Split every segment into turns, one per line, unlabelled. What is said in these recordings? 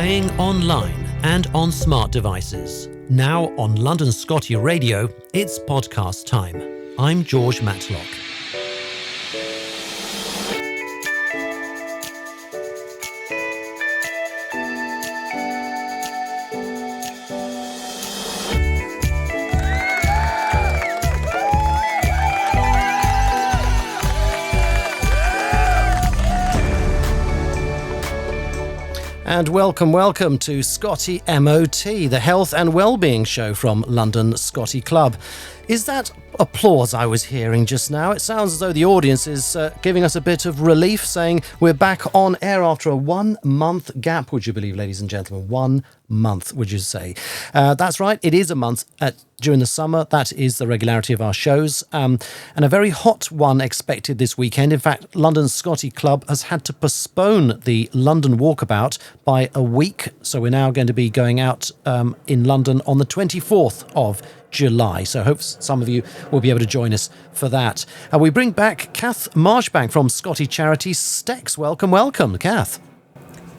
Playing online and on smart devices. Now on London Scottie Radio, it's podcast time. I'm George Matlock. And welcome to Scottie MOT, the health and well-being show from London Scottie Club. Is that applause I was hearing just now? It sounds as though the audience is giving us a bit of relief, saying we're back on air after a 1 month gap, would you believe, ladies and gentlemen? 1 month, would you say? That's right, it is a month during the summer. That is the regularity of our shows. And a very hot one expected this weekend. In fact, London Scottie Club has had to postpone the London walkabout by a week. So we're now going to be going out in London on the 24th of July. So I hope some of you will be able to join us for that. We bring back Cath Marchbank from Scottie charity Stex. Welcome, Cath.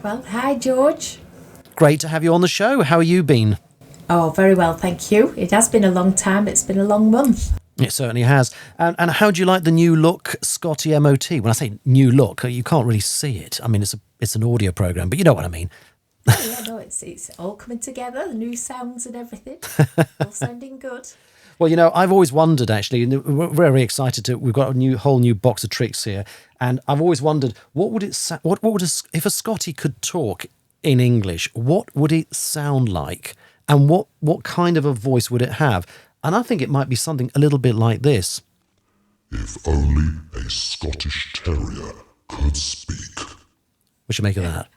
Well, hi, George.
Great to have you on the show. How have you been?
Oh, very well, thank you. It has been a long time. It's been a long month.
It certainly has. And how do you like the new look Scottie MOT? When I say new look, you can't really see it. I mean, it's an audio program, but you know what I mean.
Oh, yeah, no, it's all coming together, the new sounds and everything, all sounding good.
Well, you know, I've always wondered, actually, and we're very excited we've got a whole new box of tricks here, and I've always wondered, if a Scottie could talk in English, what would it sound like, and what kind of a voice would it have? And I think it might be something a little bit like this.
If only a Scottish terrier could speak.
What should you make of that?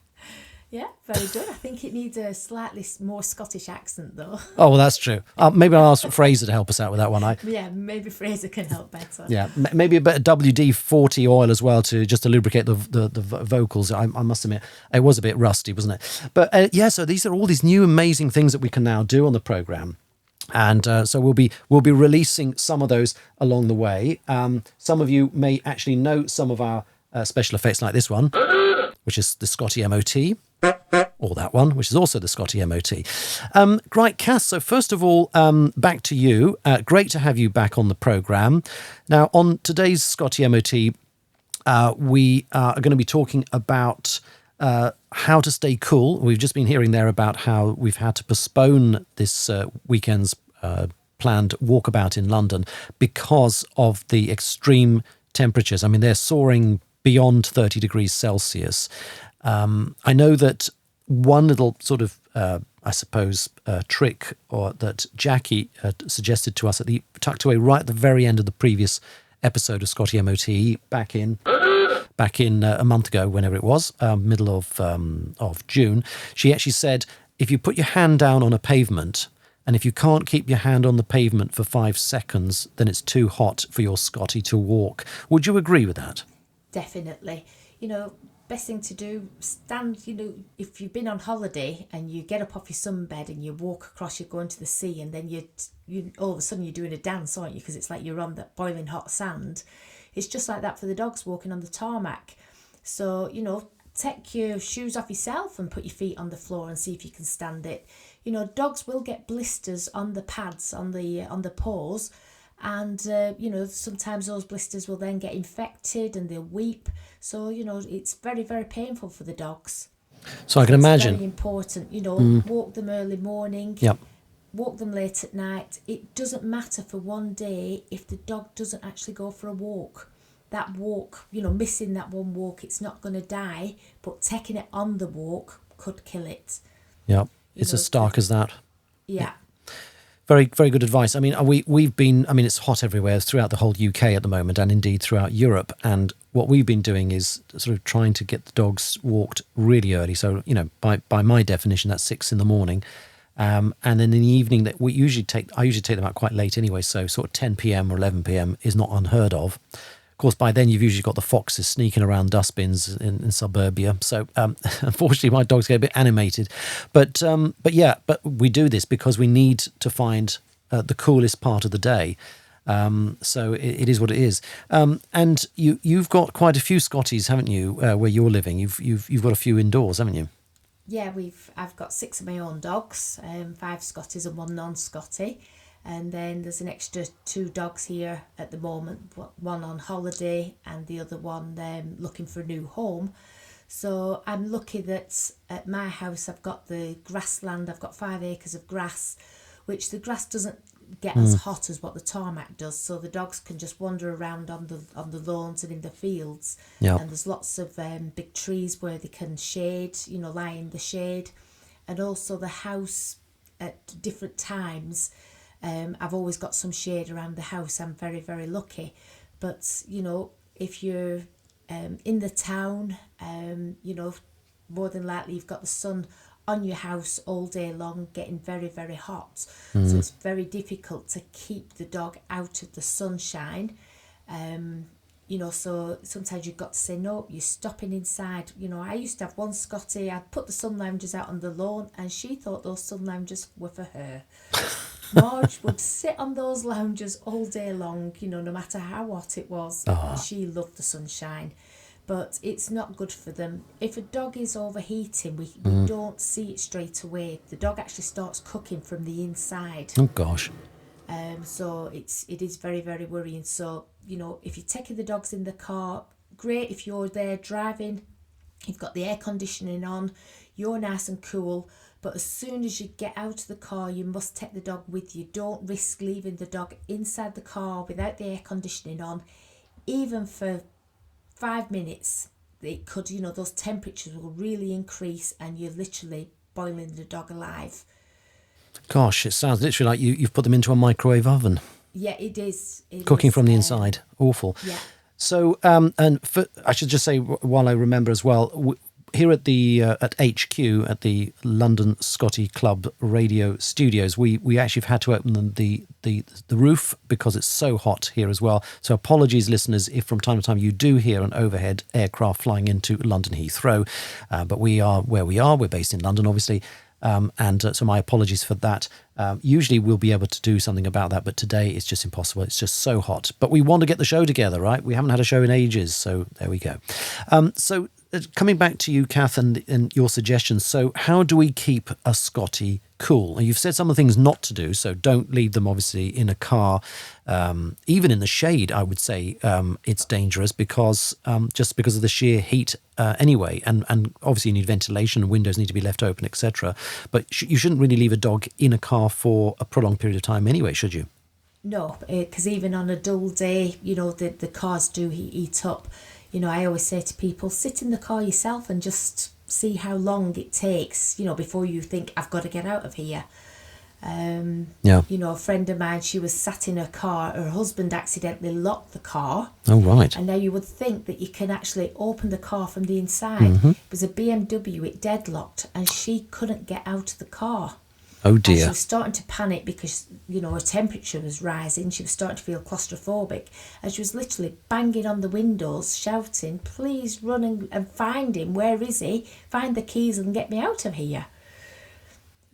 Yeah, very good. I think it needs a slightly more Scottish accent, though.
Oh, well, that's true. Maybe I'll ask Fraser to help us out with that one.
Yeah, maybe Fraser can help better.
Yeah, maybe a bit of WD-40 oil as well to lubricate the vocals. I must admit, it was a bit rusty, wasn't it? But so these are all these new amazing things that we can now do on the programme. And so we'll be releasing some of those along the way. Some of you may actually know some of our special effects, like this one, which is the Scottie MOT. Or that one, which is also the Scottie MOT. Right, Cath, so first of all, back to you. Great to have you back on the programme. Now, on today's Scottie MOT, we are going to be talking about how to stay cool. We've just been hearing there about how we've had to postpone this weekend's planned walkabout in London because of the extreme temperatures. I mean, they're soaring beyond 30 degrees Celsius. I know that one little sort of, trick that Jackie suggested to us tucked away right at the very end of the previous episode of Scottie MOT back in a month ago, whenever it was, middle of June. She actually said, if you put your hand down on a pavement and if you can't keep your hand on the pavement for 5 seconds, then it's too hot for your Scottie to walk. Would you agree with that?
Definitely. You know, best thing to do, stand, if you've been on holiday and you get up off your sunbed and you walk across, you're going to the sea, and then you all of a sudden you're doing a dance, aren't you? Because it's like you're on that boiling hot sand. It's just like that for the dogs walking on the tarmac. So, take your shoes off yourself and put your feet on the floor and see if you can stand it. Dogs will get blisters on the pads, on the paws. And, sometimes those blisters will then get infected and they'll weep. So, it's very, very painful for the dogs.
So I can imagine.
It's very important, walk them early morning,
yep.
Walk them late at night. It doesn't matter for one day if the dog doesn't actually go for a walk. That walk, missing that one walk, it's not going to die, but taking it on the walk could kill it.
Yeah, it's as stark as that.
Yeah.
Very, very good advice. I mean, it's hot everywhere throughout the whole UK at the moment, and indeed throughout Europe. And what we've been doing is sort of trying to get the dogs walked really early. So, by my definition, that's 6 a.m. And then in the evening, I usually take them out quite late anyway. So sort of 10 p.m. or 11 p.m. is not unheard of. Of course, by then you've usually got the foxes sneaking around dustbins in suburbia. So unfortunately, my dogs get a bit animated. But we do this because we need to find the coolest part of the day. So it is what it is. And you've got quite a few Scotties, haven't you, where you're living? You've got a few indoors, haven't you?
Yeah, I've got 6 of my own dogs, 5 Scotties and 1 non-Scottie. And then there's an extra 2 dogs here at the moment, one on holiday and the other one looking for a new home. So I'm lucky that at my house I've got the grassland. I've got 5 acres of grass, which the grass doesn't get as hot as what the tarmac does. So the dogs can just wander around on the lawns and in the fields.
Yeah.
And there's lots of big trees where they can shade, lie in the shade. And also the house at different times, I've always got some shade around the house. I'm very, very lucky. But, if you're in the town, more than likely you've got the sun on your house all day long, getting very, very hot. So it's very difficult to keep the dog out of the sunshine. So sometimes you've got to say, no, you're stopping inside. I used to have one Scottie, I'd put the sun loungers out on the lawn and she thought those sun loungers were for her. Marge would sit on those loungers all day long, no matter how hot it was. She loved the sunshine. But it's not good for them. If a dog is overheating, we don't see it straight away. The dog actually starts cooking from the inside.
Oh, gosh.
So it is very, very worrying. So, if you're taking the dogs in the car, great. If you're there driving, you've got the air conditioning on, you're nice and cool. But as soon as you get out of the car, you must take the dog with you. Don't risk leaving the dog inside the car without the air conditioning on, even for 5 minutes. It could, those temperatures will really increase and you're literally boiling the dog alive.
Gosh, it sounds literally like you've put them into a microwave oven.
Yeah, it is.
Cooking from the inside. Awful.
Yeah.
So, I should just say, while I remember as well, here at the at HQ at the London Scottie Club radio studios, we actually have had to open the roof because it's so hot here as well. So apologies, listeners, if from time to time you do hear an overhead aircraft flying into London Heathrow, but we are where we are. We're based in London, obviously. So my apologies for that. Usually we'll be able to do something about that, but today it's just impossible. It's just so hot. But we want to get the show together, right? We haven't had a show in ages, so there we go. So coming back to you, Cath, and your suggestions. So how do we keep a Scottie cool? And you've said some of the things not to do, so don't leave them obviously in a car. Even in the shade, I would say it's dangerous because just because of the sheer heat anyway. And obviously you need ventilation and windows need to be left open, etc. But you shouldn't really leave a dog in a car for a prolonged period of time anyway, should you?
No, because even on a dull day, the cars do heat up. I always say to people, sit in the car yourself and just see how long it takes, before you think, I've got to get out of here. A friend of mine, she was sat in her car, her husband accidentally locked the car.
Oh, right.
And now you would think that you can actually open the car from the inside. It was a BMW, it deadlocked, and she couldn't get out of the car.
Oh, dear.
And she was starting to panic because, her temperature was rising. She was starting to feel claustrophobic. And she was literally banging on the windows, shouting, please run and find him. Where is he? Find the keys and get me out of here.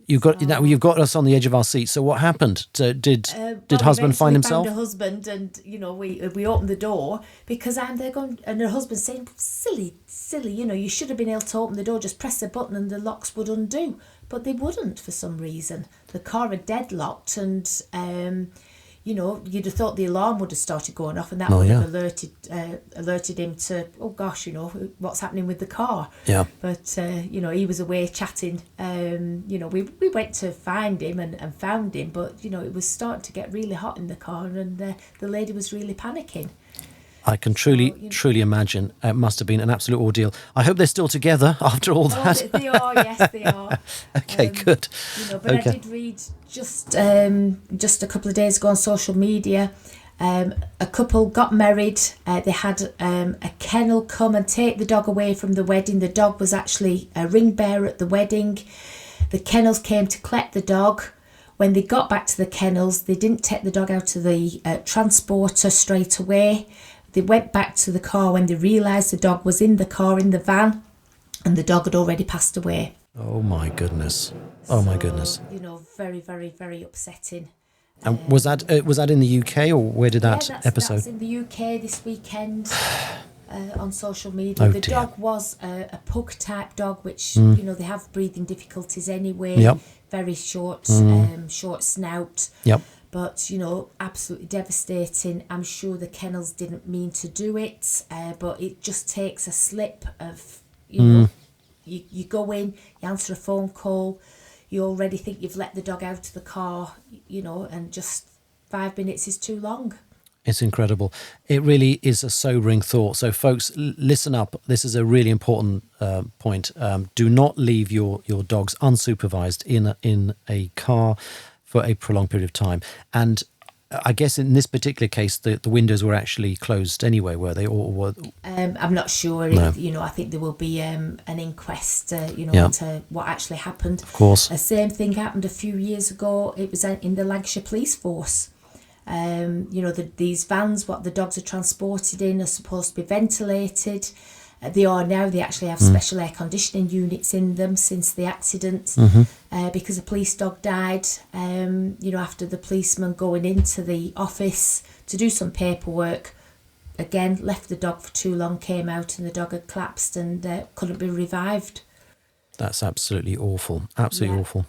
You've
got us on the edge of our seats. So what happened? Did husband find himself?
Found her husband, and we opened the door because I'm there going, and her husband's saying, silly, you should have been able to open the door, just press a button and the locks would undo. But they wouldn't for some reason. The car had deadlocked, and you'd have thought the alarm would have started going off, and that would have alerted him to, oh gosh, what's happening with the car. Yeah. But he was away chatting. We went to find him and found him, but it was starting to get really hot in the car, and the lady was really panicking.
I can truly imagine it must have been an absolute ordeal. I hope they're still together after all that.
They are, yes, they are.
Okay, good.
But okay. I did read just a couple of days ago on social media, a couple got married. They had a kennel come and take the dog away from the wedding. The dog was actually a ring bearer at the wedding. The kennels came to collect the dog. When they got back to the kennels, they didn't take the dog out of the transporter straight away. They went back to the car when they realised the dog was in the car, in the van, and the dog had already passed away.
Oh, my goodness. Oh, my goodness.
Very, very, very upsetting.
And was that in the UK, or where did that episode?
That's in the UK this weekend. on social media.
Oh,
the
dear.
dog was a pug type dog, which they have breathing difficulties anyway.
Yep.
Very short, short snout.
Yep.
But absolutely devastating. I'm sure the kennels didn't mean to do it, but it just takes a slip of you go in, you answer a phone call, you already think you've let the dog out of the car, and just 5 minutes is too long.
It's incredible. It really is a sobering thought. So, folks, listen up. This is a really important point. Do not leave your dogs unsupervised in a car for a prolonged period of time. And I guess in this particular case, the windows were actually closed anyway, were they? Or were...
I'm not sure.
No.
I think there will be an inquest,
Yeah.
into what actually happened.
Of course.
The same thing happened a few years ago. It was in the Lancashire Police Force. These vans, what the dogs are transported in, are supposed to be ventilated. They are now. They actually have special air conditioning units in them since the accident, because a police dog died. After the policeman going into the office to do some paperwork, again left the dog for too long, came out and the dog had collapsed and couldn't be revived.
That's absolutely awful. Absolutely awful.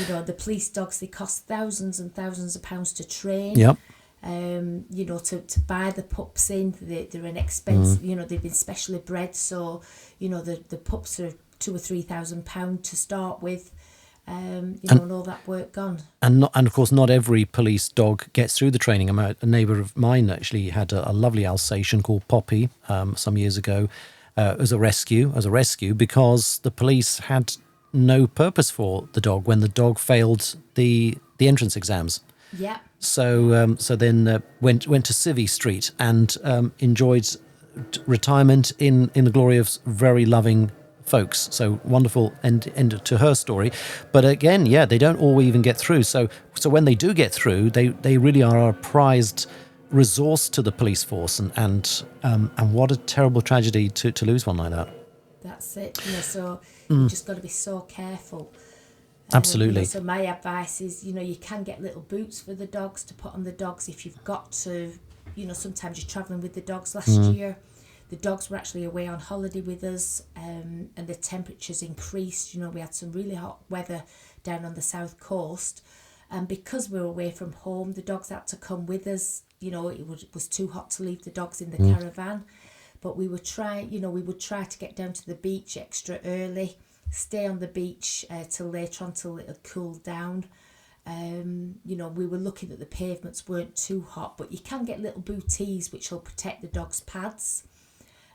The police dogs, they cost thousands and thousands of pounds to train.
Yep.
To buy the pups in, they're an expense. They've been specially bred, so the pups are £2,000 or £3,000 to start with. And all that work gone. And
of course, not every police dog gets through the training. A neighbour of mine actually had a lovely Alsatian called Poppy some years ago. As a rescue because the police had no purpose for the dog when the dog failed the entrance exams.
Yeah.
So then went to Civvy Street and enjoyed retirement in the glory of very loving folks. So wonderful end to her story. But again, they don't all even get through. So when they do get through, they really are a prized resource to the police force, and what a terrible tragedy to lose one like that.
That's it. So you just got to be so careful.
Absolutely.
So my advice is, you can get little boots for the dogs to put on the dogs if you've got to. Sometimes you're travelling with the dogs. Last year, the dogs were actually away on holiday with us, and the temperatures increased. We had some really hot weather down on the south coast, and because we were away from home, the dogs had to come with us. It was too hot to leave the dogs in the caravan, but we would try to get down to the beach extra early, stay on the beach till later on, till it had cooled down. We were lucky that the pavements weren't too hot, but you can get little booties which will protect the dog's pads.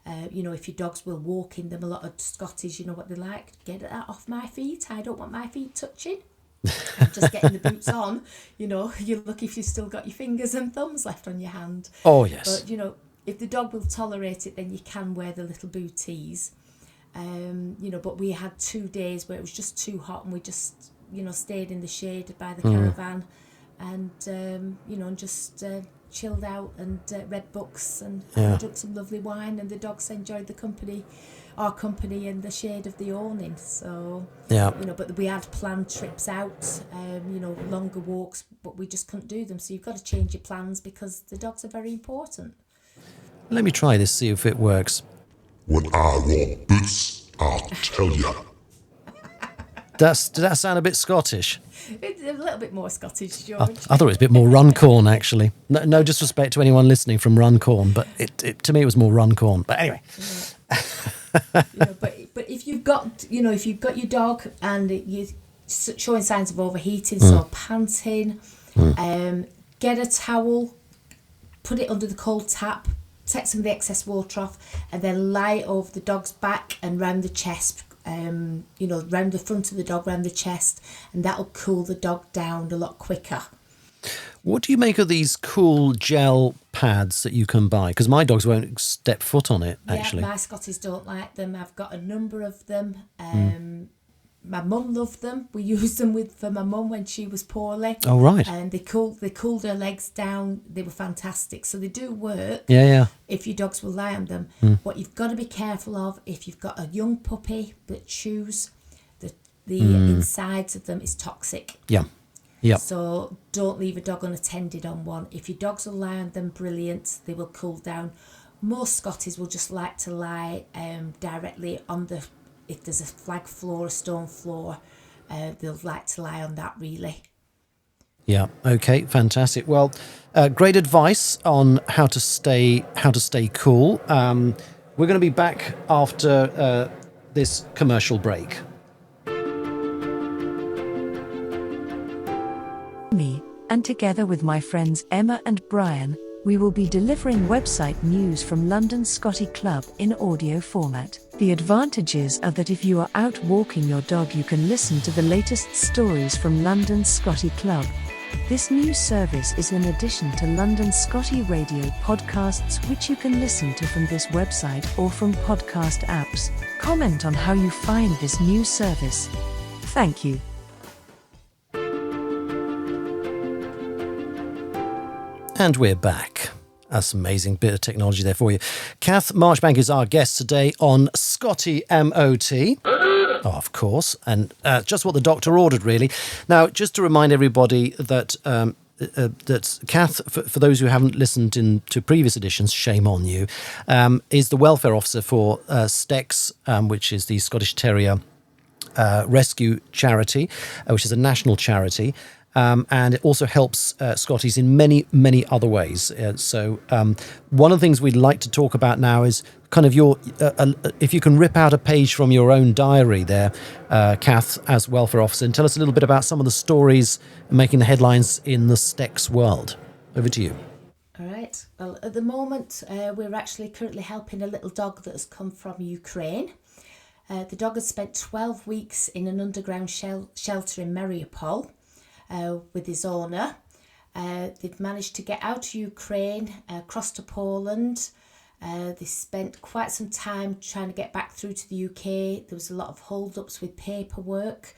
If your dogs will walk in them, a lot of Scotties, what they like, get that off my feet, I don't want my feet touching. Just getting the boots on, you're lucky if you've still got your fingers and thumbs left on your hand.
Oh yes.
But if the dog will tolerate it, then you can wear the little booties. But we had 2 days where it was just too hot, and we just stayed in the shade by the caravan, and just chilled out and read books and drank some lovely wine, and the dogs enjoyed our company in the shade of the awning. So but we had planned trips out, longer walks, but we just couldn't do them. So you've got to change your plans because the dogs are very important.
Let me try this, see if it works.
When I want boots, I'll tell ya.
Did that sound a bit Scottish?
It's a little bit more Scottish, George.
I thought it was a bit more Runcorn, actually. No disrespect to anyone listening from Runcorn, but it to me it was more Runcorn. But anyway.
But if you've got your dog and you're showing signs of overheating, so panting, get a towel, put it under the cold tap, take some of the excess water off, and then lie over the dog's back and round the chest, round the front of the dog, round the chest, and that'll cool the dog down a lot quicker.
What do you make of these cool gel pads that you can buy? Because my dogs won't step foot on it, actually.
Yeah, my Scotties don't like them. I've got a number of them. My mum loved them. We used them for my mum when she was poorly.
Oh, right.
And they cooled her legs down. They were fantastic. So they do work.
Yeah.
If your dogs will lie on them. What you've got to be careful of, if you've got a young puppy that chews, the insides of them is toxic.
Yeah. Yep.
So don't leave a dog unattended on one. If your dogs will lie on them, brilliant. They will cool down. most Scotties will just like to lie directly on if there's a flag floor, a stone floor, they'll like to lie on that really.
Yeah. Okay. Fantastic. Well, great advice on how to stay cool. We're going to be back after this commercial break.
Me, and together with my friends Emma and Brian, we will be delivering website news from London Scottie Club in audio format. The advantages are that if you are out walking your dog, you can listen to the latest stories from London Scottie Club. This news service is in addition to London Scottie Radio podcasts, which you can listen to from this website or from podcast apps. Comment on how you find this news service. Thank you.
And we're back. That's an amazing bit of technology there for you. Cath Marchbank is our guest today on Scottie MOT. Oh, of course. And just what the doctor ordered, really. Now, just to remind everybody that that Cath, for those who haven't listened to previous editions, shame on you, is the welfare officer for STEX, which is the Scottish Terrier Rescue Charity, which is a national charity. And it also helps Scotties in many, many other ways. So one of the things we'd like to talk about now is kind of your, if you can rip out a page from your own diary there, Cath, as welfare officer, and tell us a little bit about some of the stories making the headlines in the STEX world. Over to you.
All right. Well, at the moment, we're actually currently helping a little dog that has come from Ukraine. The dog has spent 12 weeks in an underground shelter in Mariupol. With his owner. They've managed to get out of Ukraine, across to Poland. They spent quite some time trying to get back through to the UK. There was a lot of hold-ups with paperwork.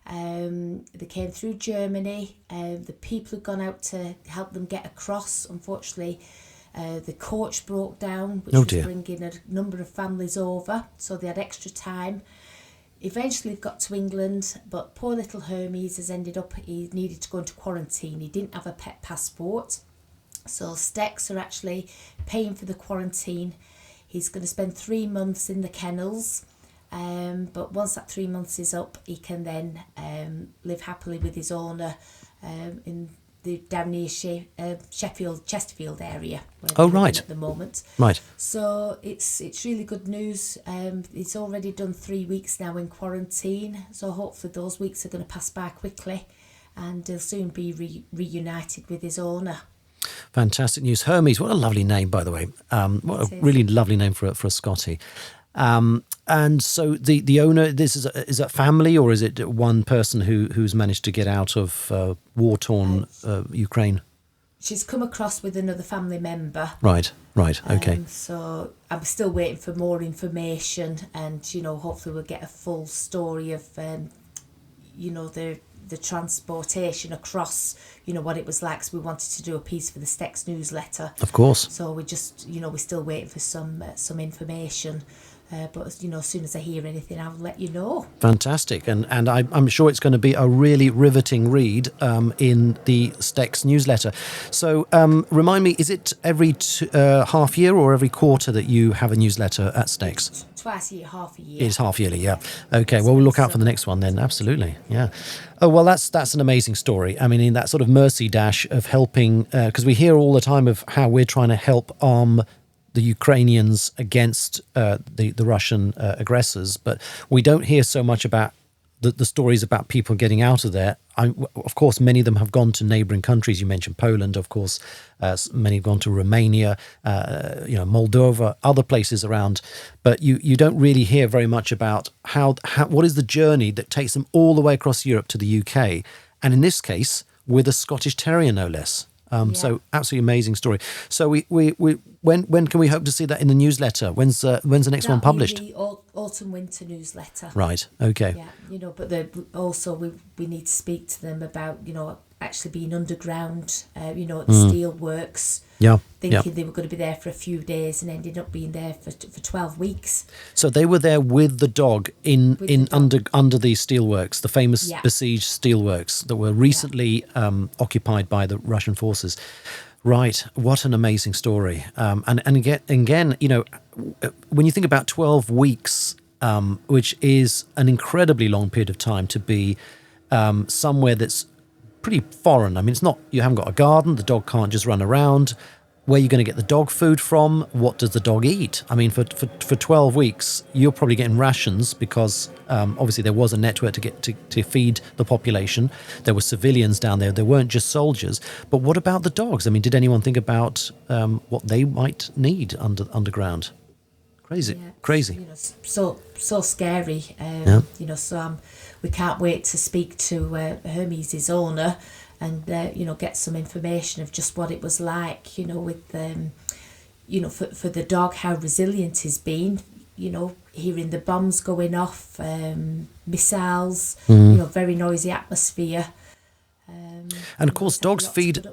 They came through Germany. The people had gone out to help them get across. Unfortunately, the coach broke down, which was bringing a number of families over, so they had extra time. Eventually got to England, but poor little Hermes has ended up, he needed to go into quarantine. He didn't have a pet passport. So STEX are actually paying for the quarantine. He's going to spend 3 months in the kennels. But once that 3 months is up, he can then live happily with his owner in the down near Sheffield, Chesterfield area.
Oh, right.
At the moment.
Right.
So it's really good news. He's already done 3 weeks now in quarantine. So hopefully those weeks are going to pass by quickly and he'll soon be reunited with his owner.
Fantastic news. Hermes, what a lovely name, by the way. What a really lovely name for a Scottie. And so the owner, this is a family, or is it one person who's managed to get out of war-torn Ukraine?
She's come across with another family member.
Right, okay.
So I'm still waiting for more information, and hopefully we'll get a full story of the transportation across, what it was like. So we wanted to do a piece for the STEX newsletter.
Of course.
So we just, we're still waiting for some information. But as soon as I hear anything, I'll let you know.
Fantastic, and I'm sure it's going to be a really riveting read in the STEX newsletter. So remind me, is it every half year or every quarter that you have a newsletter at STEX?
Twice a year, half a year.
It's half yearly, yeah. Okay, well, we'll look out for the next one then. Absolutely, yeah. Oh, well, that's an amazing story. I mean, in that sort of mercy dash of helping, because we hear all the time of how we're trying to help arm the Ukrainians against the Russian aggressors, but we don't hear so much about the stories about people getting out of there. Of course, many of them have gone to neighbouring countries. You mentioned Poland, of course. Many have gone to Romania, Moldova, other places around. But you don't really hear very much about what is the journey that takes them all the way across Europe to the UK, and in this case, with a Scottish Terrier, no less. So absolutely amazing story. So we when can we hope to see that in the newsletter? When's the next one published?
The autumn winter newsletter.
Right. Okay.
Yeah. But also we need to speak to them about actually being underground. At the steelworks.
Yeah.
Thinking they were going to be there for a few days and ended up being there for 12 weeks.
So they were there with the dog under the steelworks, the famous besieged steelworks that were recently occupied by the Russian forces. Right. What an amazing story. And again, you know, when you think about 12 weeks, which is an incredibly long period of time to be somewhere that's pretty foreign. I mean, it's not, you haven't got a garden, the dog can't just run around. Where are you going to get the dog food from? What does the dog eat? I mean, for 12 weeks, you're probably getting rations because obviously there was a network to feed the population. There were civilians down there. There weren't just soldiers. But what about the dogs? I mean, did anyone think about what they might need underground? Crazy.
You know, so scary. You know, so we can't wait to speak to Hermes' owner and you know, get some information of just what it was like, you know, with you know, for the dog, how resilient he's been, you know, hearing the bombs going off, missiles, you know, very noisy atmosphere.
And of course, dogs feed.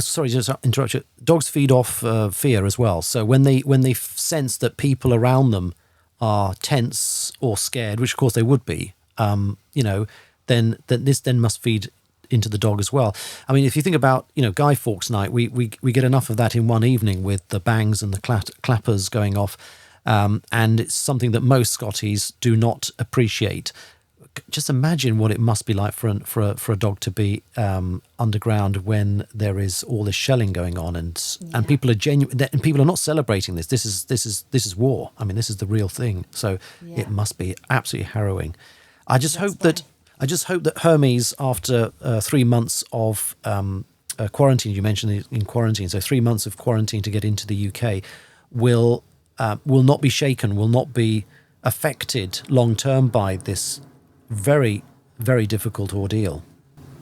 Sorry, just interrupt you. Dogs feed off fear as well. So when they sense that people around them are tense or scared, which of course they would be, you know, then this must feed into the dog as well. I mean, if you think about, you know, Guy Fawkes Night, we get enough of that in one evening with the bangs and the clappers going off, and it's something that most Scotties do not appreciate. Just imagine what it must be like for a dog to be underground when there is all this shelling going on, and people are genuine, and people are not celebrating this. This is war. I mean, this is the real thing. So it must be absolutely harrowing. I just hope that Hermes, after 3 months of quarantine, you mentioned in quarantine, so 3 months of quarantine to get into the UK, will not be shaken, will not be affected long term by this very, very difficult ordeal.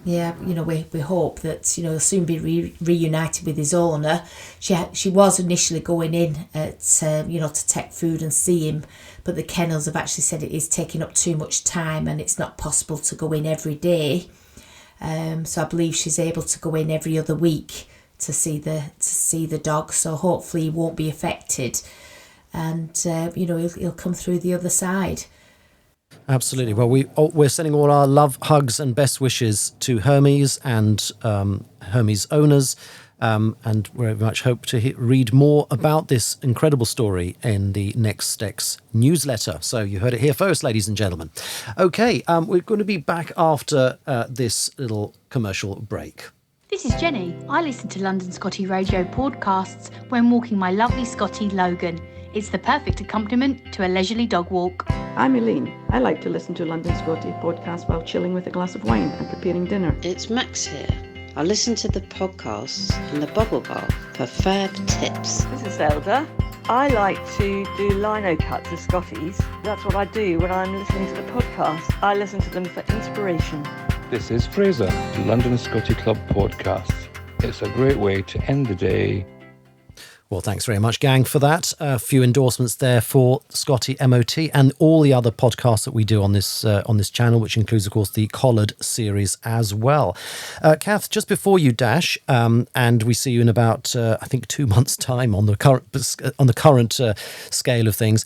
Yeah, you know, we hope that, you know, he'll soon be reunited with his owner. She was initially going in at, you know, to take food and see him, but the kennels have actually said it is taking up too much time and it's not possible to go in every day. So I believe she's able to go in every other week to see the dog. So hopefully he won't be affected, and you know, he'll come through the other side.
Absolutely. Well, we're sending all our love, hugs and best wishes to Hermes and Hermes owners, and we very much hope to read more about this incredible story in the Next Steps newsletter. So you heard it here first, ladies and gentlemen. Okay, we're going to be back after this little commercial break.
This is Jenny. I listen to London Scottie radio podcasts when walking my lovely Scottie Logan. It's the perfect accompaniment to a leisurely dog walk.
I'm Elaine. I like to listen to London Scottie podcast while chilling with a glass of wine and preparing dinner.
It's Max here. I listen to the podcasts in the bubble bath for fab tips.
This is Zelda. I like to do lino cuts of Scotties. That's what I do when I'm listening to the podcast. I listen to them for inspiration.
This is Fraser, the London Scottie Club podcast. It's a great way to end the day.
Well, thanks very much, gang, for that. A few endorsements there for Scottie MOT and all the other podcasts that we do on this channel, which includes, of course, the Collared series as well. Cath, just before you dash, and we see you in about, I think, 2 months' time on the current scale of things.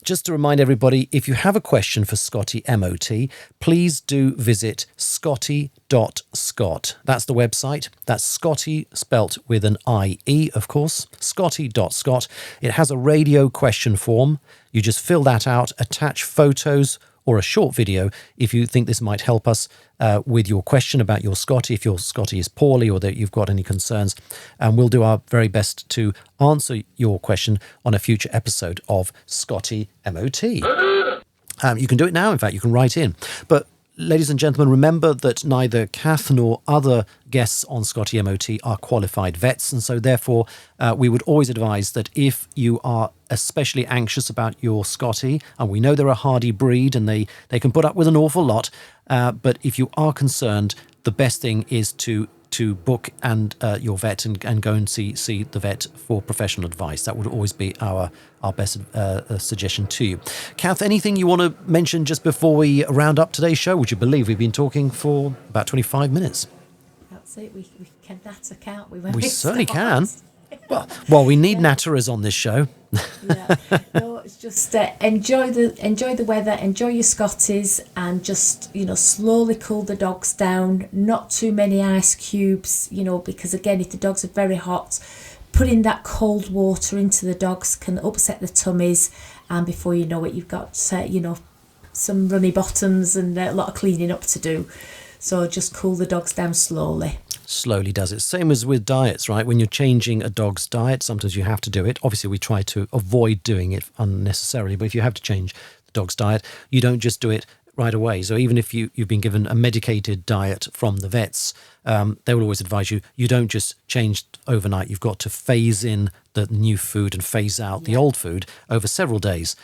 Just to remind everybody, if you have a question for Scottie MOT, please do visit Scottie.Scott. That's the website. That's Scottie spelt with an IE, of course. Scottie.Scott. It has a radio question form. You just fill that out, attach photos or a short video if you think this might help us with your question about your Scottie, if your Scottie is poorly or that you've got any concerns. And we'll do our very best to answer your question on a future episode of Scottie MOT. You can do it now, in fact, you can write in. But ladies and gentlemen, remember that neither Cath nor other guests on Scottie MOT are qualified vets, and so therefore we would always advise that if you are especially anxious about your Scottie, and we know they're a hardy breed and they can put up with an awful lot, but if you are concerned, the best thing is to book your vet and go and see the vet for professional advice. That would always be our best suggestion to you. Cath, anything you want to mention just before we round up today's show? Would you believe we've been talking for about 25 minutes?
That's it. We can natter, can't we?
We certainly can. Well, we need natterers on this show.
Yeah. No, it's just enjoy the weather, enjoy your Scotties, and just, slowly cool the dogs down. Not too many ice cubes, because again, if the dogs are very hot, putting that cold water into the dogs can upset the tummies, and before you know it, you've got some runny bottoms and a lot of cleaning up to do. So just cool the dogs down slowly.
Slowly does it. Same as with diets, right? When you're changing a dog's diet, sometimes you have to do it. Obviously, we try to avoid doing it unnecessarily, but if you have to change the dog's diet, you don't just do it right away. So even if you've been given a medicated diet from the vets, they will always advise you don't just change overnight. You've got to phase in the new food and phase out the old food over several days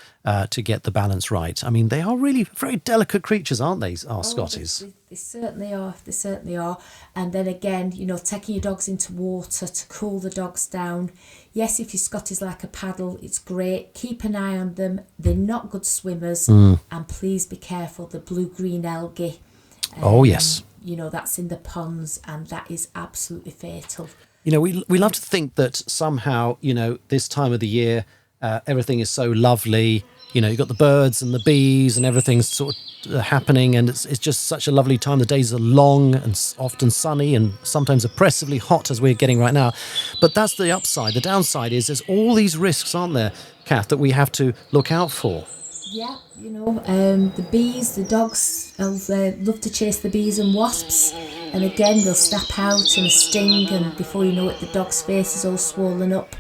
to get the balance right. I mean, they are really very delicate creatures, aren't they, our Scotties?
They certainly are. They certainly are. And then again, taking your dogs into water to cool the dogs down. Yes, if your Scotties like a paddle, it's great. Keep an eye on them. They're not good swimmers. And please be careful, the blue-green algae.
Oh, yes.
That's in the ponds, and that is absolutely fatal.
We love to think that somehow, this time of the year, everything is so lovely. You've got the birds and the bees and everything's sort of happening, and it's just such a lovely time. The days are long and often sunny and sometimes oppressively hot, as we're getting right now. But that's the upside. The downside is there's all these risks, aren't there, Cath, that we have to look out for.
Yeah, the bees, the dogs, love to chase the bees and wasps. And again, they'll snap out and sting, and before you know it, the dog's face is all swollen up.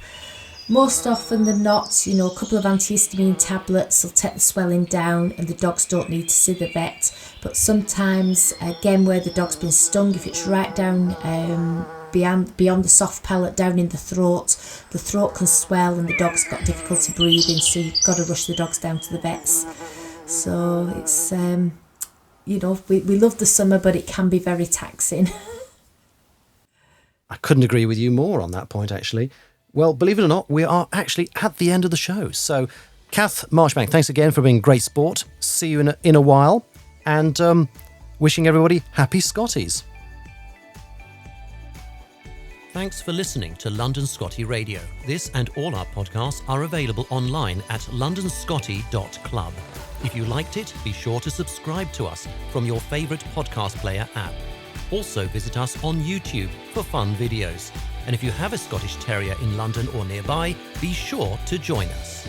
Most often than not, a couple of antihistamine tablets will take the swelling down, and the dogs don't need to see the vet. But sometimes, again, where the dog's been stung, if it's right down beyond the soft palate, down in the throat can swell and the dog's got difficulty breathing, so you've got to rush the dogs down to the vets. So it's, we love the summer, but it can be very taxing.
I couldn't agree with you more on that point, actually. Well, believe it or not, we are actually at the end of the show. So, Cath Marchbank, thanks again for being great sport. See you in a while, and wishing everybody happy Scotties. Thanks for listening to London Scottie Radio. This and all our podcasts are available online at londonscottie.club. If you liked it, be sure to subscribe to us from your favourite podcast player app. Also visit us on YouTube for fun videos. And if you have a Scottish Terrier in London or nearby, be sure to join us.